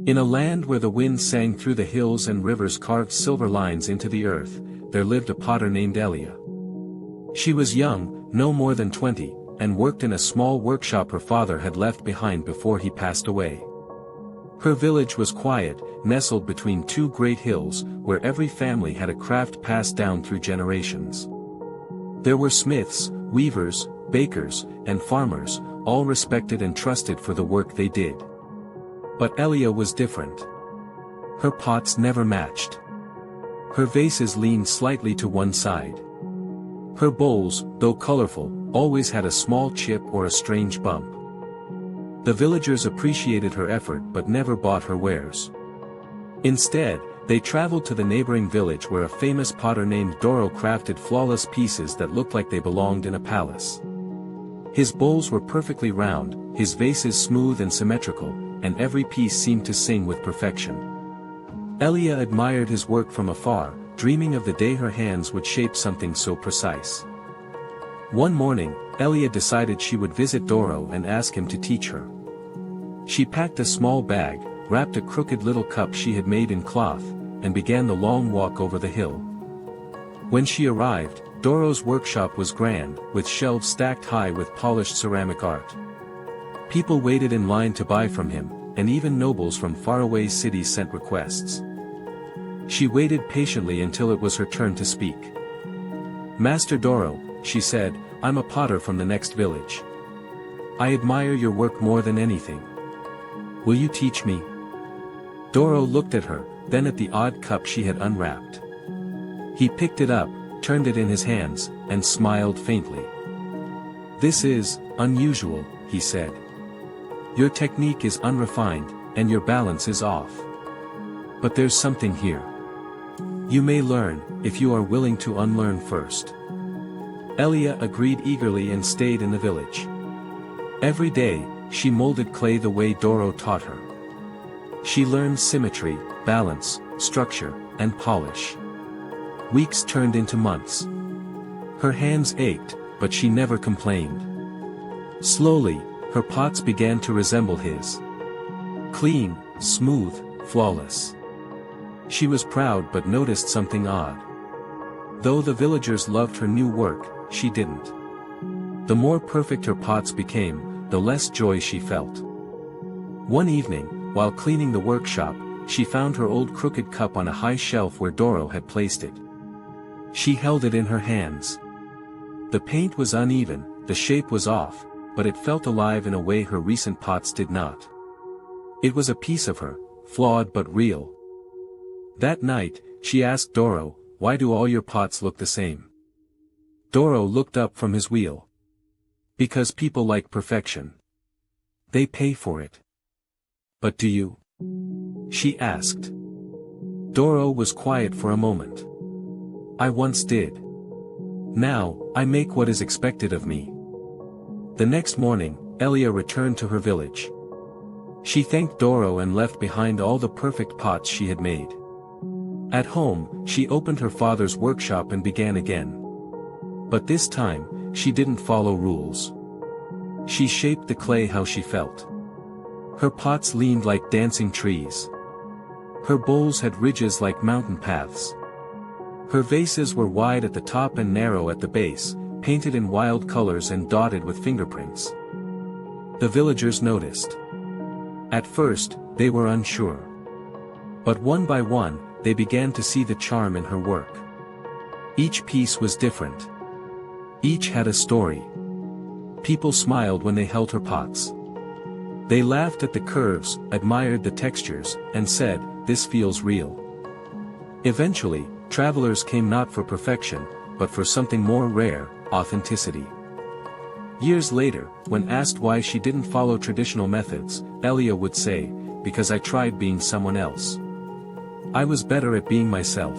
In a land where the wind sang through the hills and rivers carved silver lines into the earth, there lived a potter named Elia. She was young, no more than 20, and worked in a small workshop her father had left behind before he passed away. Her village was quiet, nestled between two great hills, where every family had a craft passed down through generations. There were smiths, weavers, bakers, and farmers, all respected and trusted for the work they did. But Elia was different. Her pots never matched. Her vases leaned slightly to one side. Her bowls, though colorful, always had a small chip or a strange bump. The villagers appreciated her effort but never bought her wares. Instead, they traveled to the neighboring village where a famous potter named Doro crafted flawless pieces that looked like they belonged in a palace. His bowls were perfectly round, his vases smooth and symmetrical, and every piece seemed to sing with perfection. Elia admired his work from afar, dreaming of the day her hands would shape something so precise. One morning, Elia decided she would visit Doro and ask him to teach her. She packed a small bag, wrapped a crooked little cup she had made in cloth, and began the long walk over the hill. When she arrived, Doro's workshop was grand, with shelves stacked high with polished ceramic art. People waited in line to buy from him, and even nobles from faraway cities sent requests. She waited patiently until it was her turn to speak. "Master Doro," she said, "I'm a potter from the next village. I admire your work more than anything. Will you teach me?" Doro looked at her, then at the odd cup she had unwrapped. He picked it up, turned it in his hands, and smiled faintly. "This is unusual," he said. "Your technique is unrefined, and your balance is off. But there's something here. You may learn, if you are willing to unlearn first." Elia agreed eagerly and stayed in the village. Every day, she molded clay the way Doro taught her. She learned symmetry, balance, structure, and polish. Weeks turned into months. Her hands ached, but she never complained. Slowly, her pots began to resemble his. Clean, smooth, flawless. She was proud but noticed something odd. Though the villagers loved her new work, she didn't. The more perfect her pots became, the less joy she felt. One evening, while cleaning the workshop, she found her old crooked cup on a high shelf where Doro had placed it. She held it in her hands. The paint was uneven, the shape was off, but it felt alive in a way her recent pots did not. It was a piece of her, flawed but real. That night, she asked Doro, "Why do all your pots look the same?" Doro looked up from his wheel. "Because people like perfection. They pay for it." "But do you?" she asked. Doro was quiet for a moment. "I once did. Now, I make what is expected of me." The next morning, Elia returned to her village. She thanked Doro and left behind all the perfect pots she had made. At home, she opened her father's workshop and began again. But this time, she didn't follow rules. She shaped the clay how she felt. Her pots leaned like dancing trees. Her bowls had ridges like mountain paths. Her vases were wide at the top and narrow at the base, painted in wild colors and dotted with fingerprints. The villagers noticed. At first, they were unsure. But one by one, they began to see the charm in her work. Each piece was different. Each had a story. People smiled when they held her pots. They laughed at the curves, admired the textures, and said, "This feels real." Eventually, travelers came not for perfection, but for something more rare, authenticity. Years later, when asked why she didn't follow traditional methods, Elia would say, "Because I tried being someone else. I was better at being myself."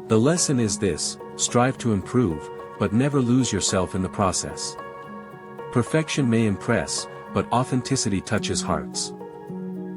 The lesson is this: strive to improve, but never lose yourself in the process. Perfection may impress, but authenticity touches hearts.